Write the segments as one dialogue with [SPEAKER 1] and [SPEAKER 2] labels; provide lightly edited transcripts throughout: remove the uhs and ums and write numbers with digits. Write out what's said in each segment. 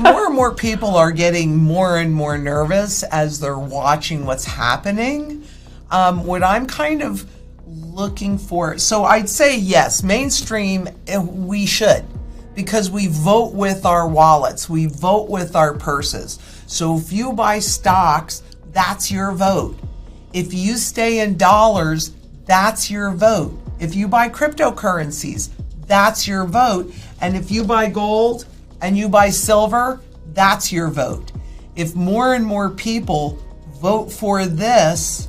[SPEAKER 1] More and more people are getting more and more nervous as they're watching what's happening. What I'm kind of looking for, so I'd say yes, mainstream, we should, because we vote with our wallets, we vote with our purses. So if you buy stocks, that's your vote. If you stay in dollars, that's your vote. If you buy cryptocurrencies, that's your vote. And if you buy gold and you buy silver, that's your vote. If more and more people vote for this,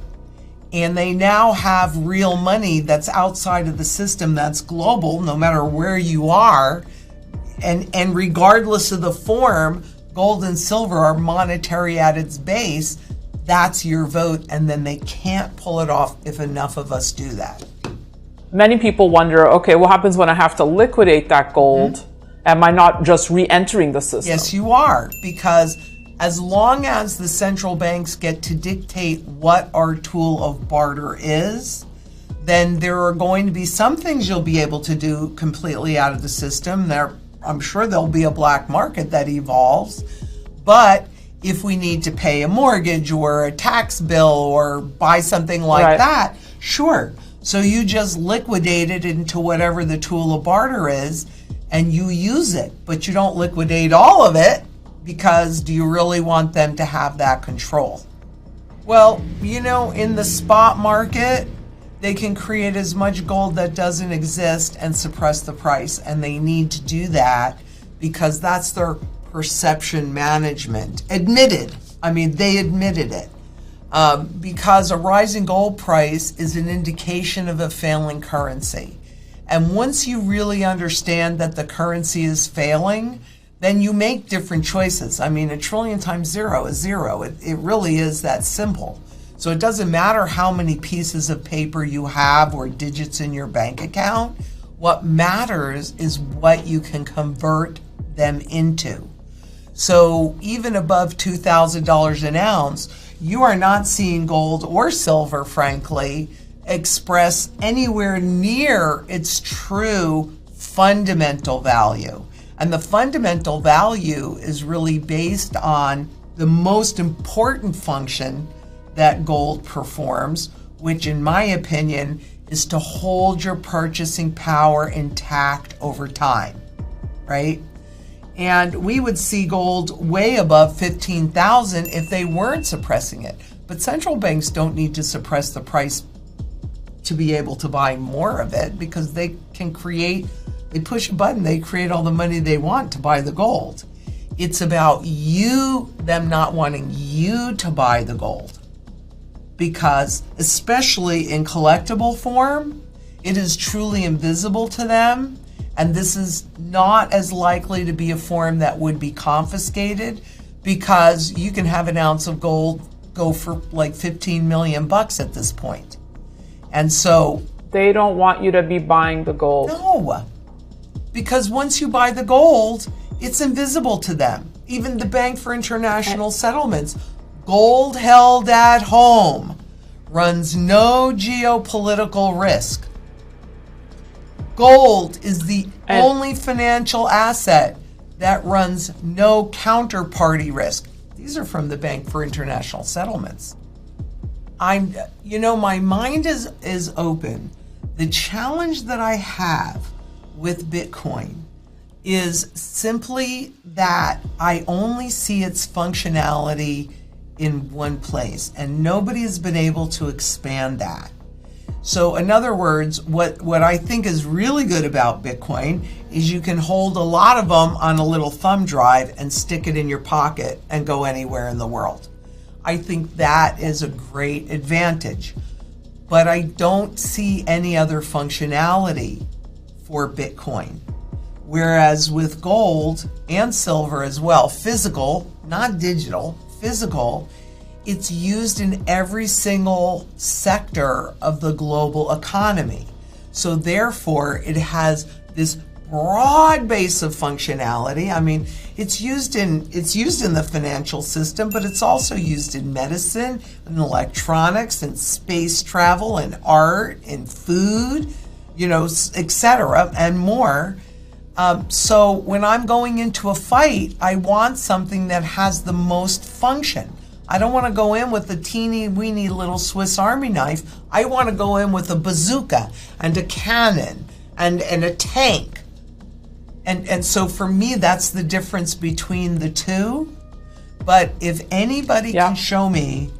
[SPEAKER 1] and they now have real money that's outside of the system, that's global, no matter where you are, and regardless of the form, gold and silver are monetary at its base, that's your vote, and then they can't pull it off if enough of us do that.
[SPEAKER 2] Many people wonder, okay, what happens when I have to liquidate that gold? Mm-hmm. Am I not just re-entering the system?
[SPEAKER 1] Yes, you are, because as long as the central banks get to dictate what our tool of barter is, then there are going to be some things you'll be able to do completely out of the system. I'm sure there'll be a black market that evolves, but if we need to pay a mortgage or a tax bill or buy something like that, sure. So you just liquidate it into whatever the tool of barter is, and you use it, but you don't liquidate all of it, because do you really want them to have that control? Well, in the spot market, they can create as much gold that doesn't exist and suppress the price, and they need to do that because that's their perception management. They admitted it. Because a rising gold price is an indication of a failing currency. And once you really understand that the currency is failing, then you make different choices. A trillion times zero is zero. It really is that simple. So it doesn't matter how many pieces of paper you have or digits in your bank account. What matters is what you can convert them into. So even above $2,000 an ounce, you are not seeing gold or silver, frankly, express anywhere near its true fundamental value. And the fundamental value is really based on the most important function that gold performs, which in my opinion is to hold your purchasing power intact over time, right? And we would see gold way above 15,000 if they weren't suppressing it. But central banks don't need to suppress the price to be able to buy more of it, because they push a button, they create all the money they want to buy the gold. It's about them not wanting you to buy the gold. Because especially in collectible form, it is truly invisible to them. And this is not as likely to be a form that would be confiscated, because you can have an ounce of gold go for like 15 million bucks at this point. And so
[SPEAKER 2] they don't want you to be buying the gold.
[SPEAKER 1] No, because once you buy the gold, it's invisible to them. Even the Bank for International Settlements, gold held at home runs no geopolitical risk. Gold is the only financial asset that runs no counterparty risk. These are from the Bank for International Settlements. My mind is open. The challenge that I have with Bitcoin is simply that I only see its functionality in one place, and nobody has been able to expand that. So in other words, what I think is really good about Bitcoin is you can hold a lot of them on a little thumb drive and stick it in your pocket and go anywhere in the world. I think that is a great advantage, but I don't see any other functionality for Bitcoin. Whereas with gold and silver as well, physical, not digital, physical, it's used in every single sector of the global economy. So therefore, it has this broad base of functionality. It's used in the financial system, but it's also used in medicine, and electronics, and space travel, and art, and food, etc., and more. So when I'm going into a fight, I want something that has the most function. I don't want to go in with a teeny weeny little Swiss Army knife. I want to go in with a bazooka and a cannon and a tank. And so for me, that's the difference between the two. But if anybody can show me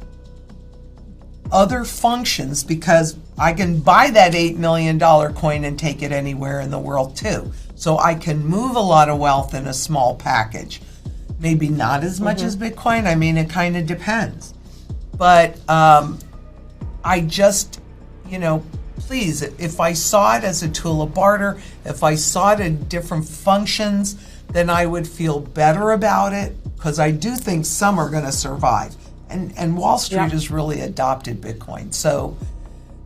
[SPEAKER 1] other functions, because I can buy that $8 million coin and take it anywhere in the world too. So I can move a lot of wealth in a small package. Maybe not as much as Bitcoin. I mean, it kind of depends. But I just, please, if I saw it as a tool of barter, if I saw it in different functions, then I would feel better about it, because I do think some are going to survive. And Wall Street has really adopted Bitcoin. So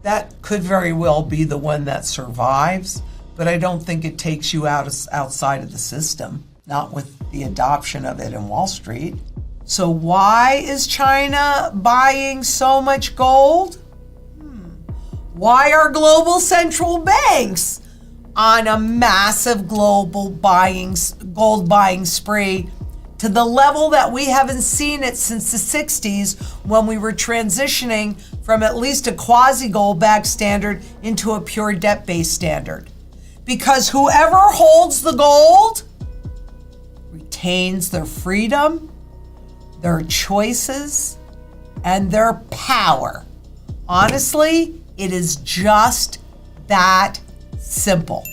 [SPEAKER 1] that could very well be the one that survives, but I don't think it takes you outside of the system, not with the adoption of it in Wall Street. So why is China buying so much gold? Why are global central banks on a massive global gold buying spree to the level that we haven't seen it since the 60s, when we were transitioning from at least a quasi-gold-backed standard into a pure debt-based standard? Because whoever holds the gold retains their freedom, their choices, and their power. Honestly, it is just that simple.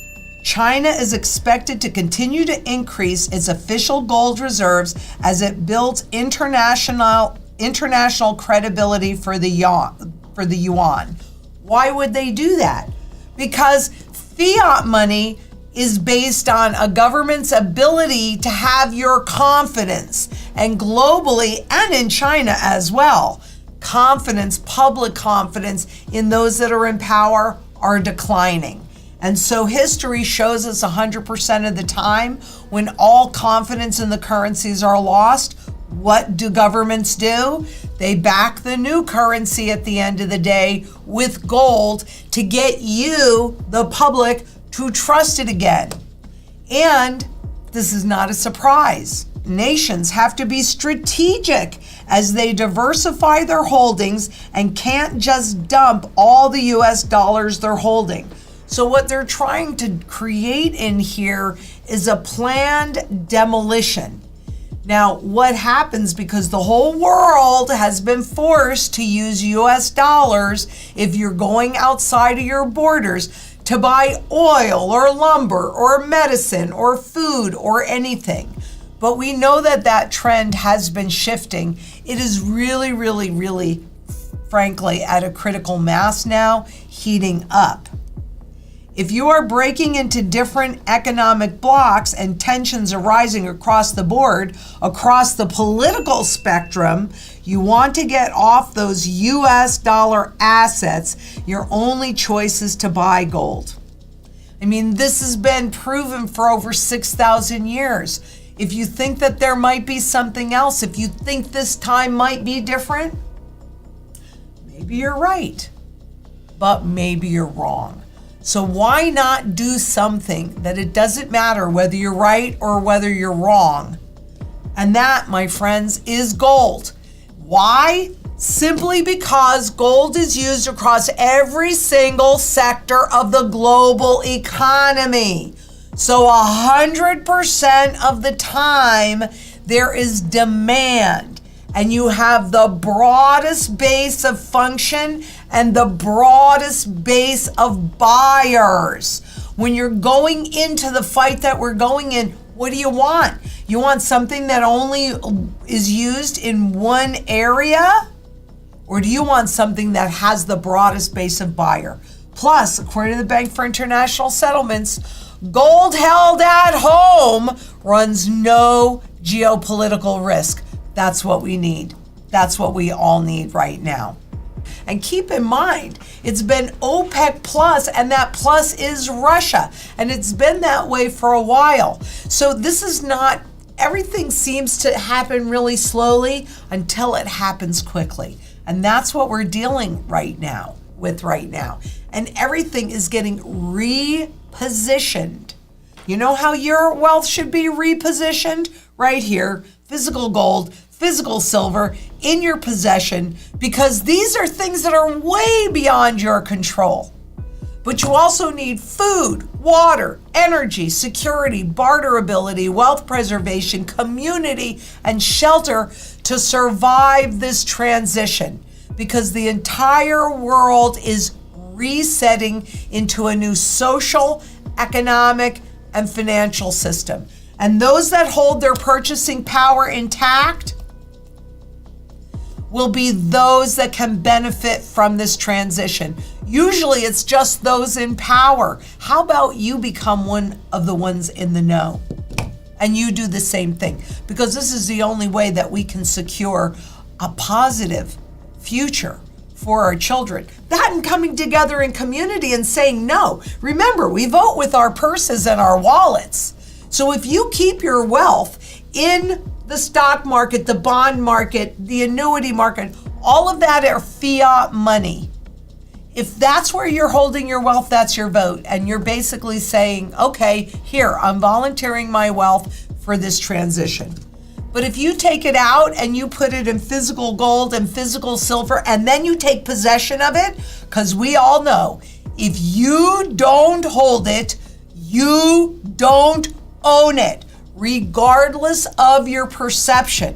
[SPEAKER 1] China is expected to continue to increase its official gold reserves as it builds international credibility for the yuan. Why would they do that? Because fiat money is based on a government's ability to have your confidence, and globally and in China as well, public confidence in those that are in power are declining. And so history shows us 100% of the time, when all confidence in the currencies are lost, what do governments do? They back the new currency at the end of the day with gold to get you, the public, to trust it again. And this is not a surprise. Nations have to be strategic as they diversify their holdings and can't just dump all the US dollars they're holding. So what they're trying to create in here is a planned demolition. Now, what happens, because the whole world has been forced to use US dollars if you're going outside of your borders to buy oil or lumber or medicine or food or anything. But we know that that trend has been shifting. It is really, really, really, frankly, at a critical mass now, heating up. If you are breaking into different economic blocks and tensions arising across the board, across the political spectrum, you want to get off those US dollar assets, your only choice is to buy gold. I mean, this has been proven for over 6,000 years. If you think that there might be something else, if you think this time might be different, maybe you're right, but maybe you're wrong. So why not do something that it doesn't matter whether you're right or whether you're wrong? And that, my friends, is gold. Why? Simply because gold is used across every single sector of the global economy. So 100% of the time, there is demand. And you have the broadest base of function and the broadest base of buyers. When you're going into the fight that we're going in, what do you want? You want something that only is used in one area? Or do you want something that has the broadest base of buyer? Plus, according to the Bank for International Settlements, gold held at home runs no geopolitical risk. That's what we need. That's what we all need right now. And keep in mind, it's been OPEC plus, and that plus is Russia. And it's been that way for a while. So this is not, everything seems to happen really slowly until it happens quickly. And that's what we're dealing with right now. And everything is getting repositioned You know how your wealth should be repositioned? Right here, physical gold, physical silver in your possession, because these are things that are way beyond your control. But you also need food, water, energy, security, barterability, wealth preservation, community, and shelter to survive this transition, because the entire world is resetting into a new social, economic, and financial system. And those that hold their purchasing power intact will be those that can benefit from this transition. Usually it's just those in power. How about you become one of the ones in the know? And you do the same thing, because this is the only way that we can secure a positive future for our children. That and coming together in community and saying no. Remember, we vote with our purses and our wallets. So if you keep your wealth in the stock market, the bond market, the annuity market, all of that are fiat money. If that's where you're holding your wealth, that's your vote. And you're basically saying, okay, here, I'm volunteering my wealth for this transition. But if you take it out and you put it in physical gold and physical silver, and then you take possession of it, because we all know, if you don't hold it, you don't own it, regardless of your perception.